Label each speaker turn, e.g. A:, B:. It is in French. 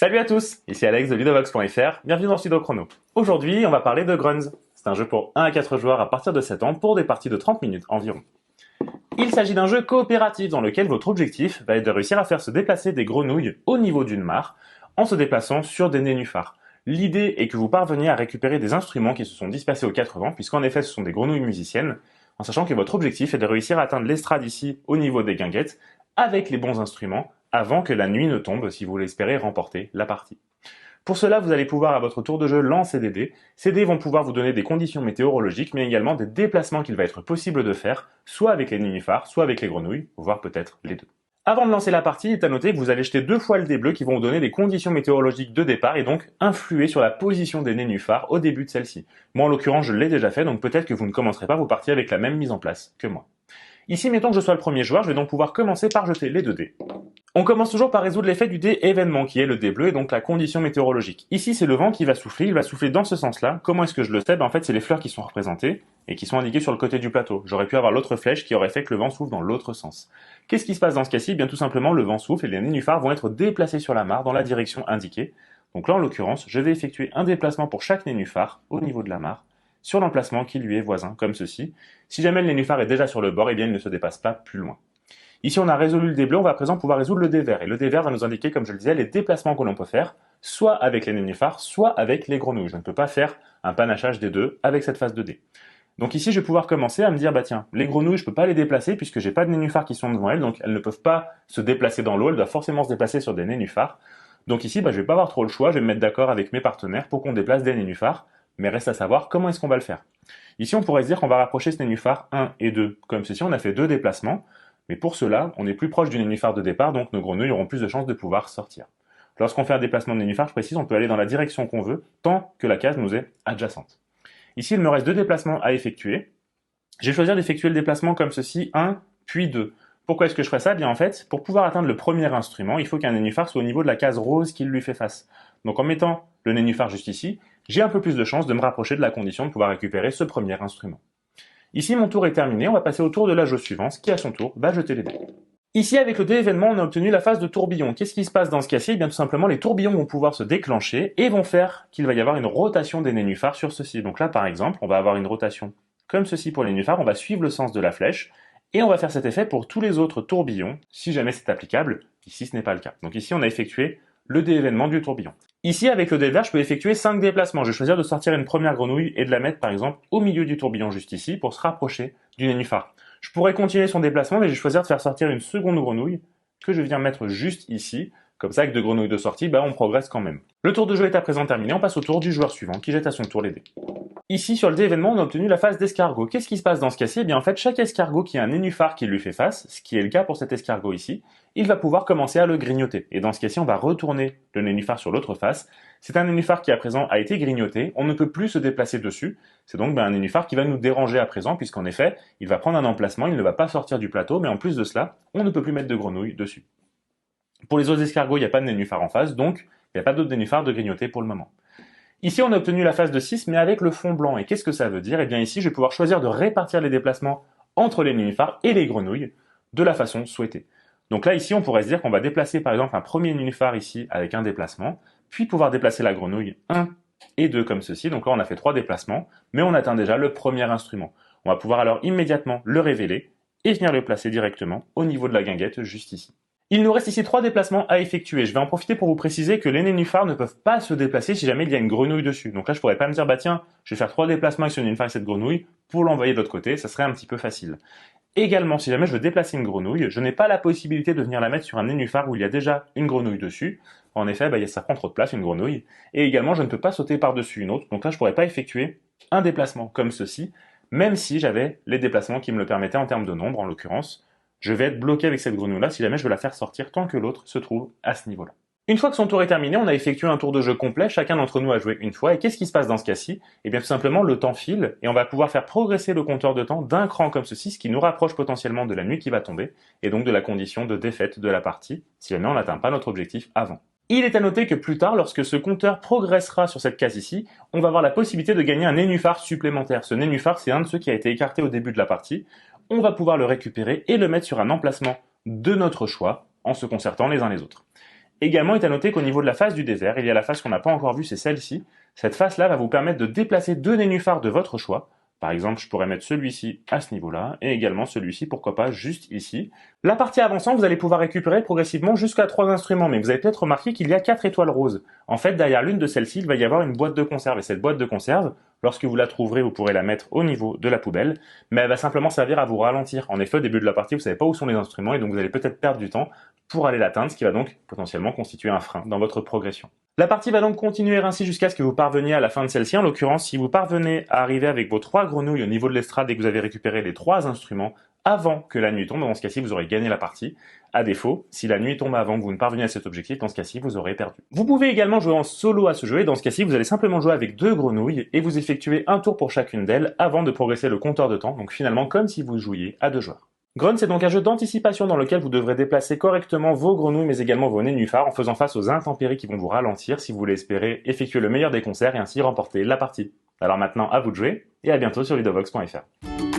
A: Salut à tous, ici Alex de Ludovox.fr, bienvenue dans Sudo Chrono. Aujourd'hui, on va parler de Grunz. C'est un jeu pour 1 à 4 joueurs à partir de 7 ans pour des parties de 30 minutes environ. Il s'agit d'un jeu coopératif dans lequel votre objectif va être de réussir à faire se déplacer des grenouilles au niveau d'une mare en se déplaçant sur des nénuphars. L'idée est que vous parveniez à récupérer des instruments qui se sont dispersés aux 4 vents, puisqu'en effet ce sont des grenouilles musiciennes, en sachant que votre objectif est de réussir à atteindre l'estrade ici au niveau des guinguettes avec les bons instruments avant que la nuit ne tombe si vous l'espérez remporter la partie. Pour cela, vous allez pouvoir à votre tour de jeu lancer des dés. Ces dés vont pouvoir vous donner des conditions météorologiques, mais également des déplacements qu'il va être possible de faire, soit avec les nénuphars, soit avec les grenouilles, voire peut-être les deux. Avant de lancer la partie, il est à noter que vous allez jeter 2 fois le dé bleu qui vont vous donner des conditions météorologiques de départ et donc influer sur la position des nénuphars au début de celle-ci. Moi en l'occurrence je l'ai déjà fait, donc peut-être que vous ne commencerez pas vos parties avec la même mise en place que moi. Ici, mettons que je sois le premier joueur, je vais donc pouvoir commencer par jeter les 2 dés. On commence toujours par résoudre l'effet du dé événement, qui est le dé bleu, et donc la condition météorologique. Ici, c'est le vent qui va souffler, il va souffler dans ce sens-là. Comment est-ce que je le sais? En fait, c'est les fleurs qui sont représentées, et qui sont indiquées sur le côté du plateau. J'aurais pu avoir l'autre flèche qui aurait fait que le vent souffle dans l'autre sens. Qu'est-ce qui se passe dans ce cas-ci? Bien tout simplement, le vent souffle et les nénuphars vont être déplacés sur la mare dans la direction indiquée. Donc là, en l'occurrence, je vais effectuer un déplacement pour chaque nénuphar au niveau de la mare, sur l'emplacement qui lui est voisin, comme ceci. Si jamais le nénuphar est déjà sur le bord, eh bien il ne se dépasse pas plus loin. Ici, on a résolu le dé bleu, on va à présent pouvoir résoudre le dé vert. Et le dé vert va nous indiquer, comme je le disais, les déplacements que l'on peut faire, soit avec les nénuphars, soit avec les grenouilles. Je ne peux pas faire un panachage des deux avec cette phase de dé. Donc ici, je vais pouvoir commencer à me dire, bah tiens, les grenouilles, je peux pas les déplacer puisque j'ai pas de nénuphars qui sont devant elles, donc elles ne peuvent pas se déplacer dans l'eau, elles doivent forcément se déplacer sur des nénuphars. Donc ici, je vais pas avoir trop le choix, je vais me mettre d'accord avec mes partenaires pour qu'on déplace des nénuphars, mais reste à savoir comment est-ce qu'on va le faire. Ici, on pourrait se dire qu'on va rapprocher ce nénuphar 1 et 2. Comme ceci, on a fait 2 déplacements, mais pour cela, on est plus proche du nénuphar de départ, donc nos grenouilles auront plus de chances de pouvoir sortir. Lorsqu'on fait un déplacement de nénuphar, je précise, on peut aller dans la direction qu'on veut, tant que la case nous est adjacente. Ici, il me reste 2 déplacements à effectuer. Je vais choisir d'effectuer le déplacement comme ceci, 1, puis 2. Pourquoi est-ce que je ferais ça? Bien en fait, pour pouvoir atteindre le premier instrument, il faut qu'un nénuphar soit au niveau de la case rose qui lui fait face. Donc en mettant le nénuphar juste ici, j'ai un peu plus de chance de me rapprocher de la condition de pouvoir récupérer ce premier instrument. Ici, mon tour est terminé, on va passer au tour de la joueuse suivante, qui à son tour va jeter les dés. Ici, avec le dé événement, on a obtenu la phase de tourbillon. Qu'est-ce qui se passe dans ce cas-ci? Eh bien, tout simplement, les tourbillons vont pouvoir se déclencher et vont faire qu'il va y avoir une rotation des nénuphars sur ceci. Donc là, par exemple, on va avoir une rotation comme ceci pour les nénuphars, on va suivre le sens de la flèche, et on va faire cet effet pour tous les autres tourbillons, si jamais c'est applicable. Ici, ce n'est pas le cas. Donc ici, on a effectué le dé événement du tourbillon. Ici, avec le dé vert, je peux effectuer 5 déplacements. Je vais choisir de sortir une première grenouille et de la mettre, par exemple, au milieu du tourbillon juste ici, pour se rapprocher du nénuphar. Je pourrais continuer son déplacement, mais je vais choisir de faire sortir une seconde grenouille, que je viens mettre juste ici. Comme ça, avec 2 grenouilles de sortie, on progresse quand même. Le tour de jeu est à présent terminé, on passe au tour du joueur suivant, qui jette à son tour les dés. Ici, sur le dé événement, on a obtenu la phase d'escargot. Qu'est-ce qui se passe dans ce cas-ci? Eh bien, en fait, chaque escargot qui a un nénuphar qui lui fait face, ce qui est le cas pour cet escargot ici, il va pouvoir commencer à le grignoter. Et dans ce cas-ci, on va retourner le nénuphar sur l'autre face. C'est un nénuphar qui, à présent, a été grignoté. On ne peut plus se déplacer dessus. C'est donc un nénuphar qui va nous déranger à présent, puisqu'en effet, il va prendre un emplacement, il ne va pas sortir du plateau, mais en plus de cela, on ne peut plus mettre de grenouilles dessus. Pour les autres escargots, il n'y a pas de nénuphar en face, donc il n'y a pas d'autres nénuphars de grignoter pour le moment. Ici, on a obtenu la phase de 6, mais avec le fond blanc. Et qu'est-ce que ça veut dire? Eh bien ici, je vais pouvoir choisir de répartir les déplacements entre les nénuphars et les grenouilles de la façon souhaitée. Donc là, ici, on pourrait se dire qu'on va déplacer par exemple un premier nénuphar ici avec un déplacement, puis pouvoir déplacer la grenouille 1 et 2 comme ceci. Donc là, on a fait 3 déplacements, mais on atteint déjà le premier instrument. On va pouvoir alors immédiatement le révéler et venir le placer directement au niveau de la guinguette juste ici. Il nous reste ici 3 déplacements à effectuer. Je vais en profiter pour vous préciser que les nénuphars ne peuvent pas se déplacer si jamais il y a une grenouille dessus. Donc là, je pourrais pas me dire, tiens, je vais faire 3 déplacements avec ce nénuphar et cette grenouille pour l'envoyer de l'autre côté, ça serait un petit peu facile. Également, si jamais je veux déplacer une grenouille, je n'ai pas la possibilité de venir la mettre sur un nénuphar où il y a déjà une grenouille dessus. En effet, ça prend trop de place, une grenouille. Et également, je ne peux pas sauter par-dessus une autre. Donc là, je pourrais pas effectuer un déplacement comme ceci, même si j'avais les déplacements qui me le permettaient en termes de nombre, en l'occurrence. Je vais être bloqué avec cette grenouille-là si jamais je veux la faire sortir tant que l'autre se trouve à ce niveau-là. Une fois que son tour est terminé, on a effectué un tour de jeu complet, chacun d'entre nous a joué une fois, et qu'est-ce qui se passe dans ce cas-ci? Eh bien tout simplement, le temps file, et on va pouvoir faire progresser le compteur de temps d'un cran comme ceci, ce qui nous rapproche potentiellement de la nuit qui va tomber, et donc de la condition de défaite de la partie, si jamais on n'atteint pas notre objectif avant. Il est à noter que plus tard, lorsque ce compteur progressera sur cette case ici, on va avoir la possibilité de gagner un nénuphar supplémentaire. Ce nénuphar, c'est un de ceux qui a été écarté au début de la partie. On va pouvoir le récupérer et le mettre sur un emplacement de notre choix, en se concertant les uns les autres. Également, il est à noter qu'au niveau de la face du désert, il y a la face qu'on n'a pas encore vue, c'est celle-ci. Cette face-là va vous permettre de déplacer deux nénuphars de votre choix. Par exemple, je pourrais mettre celui-ci à ce niveau-là, et également celui-ci, pourquoi pas, juste ici. La partie avançant, vous allez pouvoir récupérer progressivement jusqu'à 3 instruments, mais vous avez peut-être remarqué qu'il y a 4 étoiles roses. En fait, derrière l'une de celles-ci, il va y avoir une boîte de conserve, et cette boîte de conserve, lorsque vous la trouverez, vous pourrez la mettre au niveau de la poubelle, mais elle va simplement servir à vous ralentir. En effet, au début de la partie, vous savez pas où sont les instruments, et donc vous allez peut-être perdre du temps pour aller l'atteindre, ce qui va donc potentiellement constituer un frein dans votre progression. La partie va donc continuer ainsi jusqu'à ce que vous parveniez à la fin de celle-ci. En l'occurrence, si vous parvenez à arriver avec vos 3 grenouilles au niveau de l'estrade et que vous avez récupéré les 3 instruments avant que la nuit tombe, dans ce cas-ci, vous aurez gagné la partie. À défaut, si la nuit tombe avant que vous ne parveniez à cet objectif, dans ce cas-ci, vous aurez perdu. Vous pouvez également jouer en solo à ce jeu et dans ce cas-ci, vous allez simplement jouer avec 2 grenouilles et vous effectuez un tour pour chacune d'elles avant de progresser le compteur de temps, donc finalement comme si vous jouiez à 2 joueurs. Grunt, c'est donc un jeu d'anticipation dans lequel vous devrez déplacer correctement vos grenouilles mais également vos nénuphars en faisant face aux intempéries qui vont vous ralentir si vous voulez espérer effectuer le meilleur des concerts et ainsi remporter la partie. Alors maintenant, à vous de jouer et à bientôt sur ludovox.fr.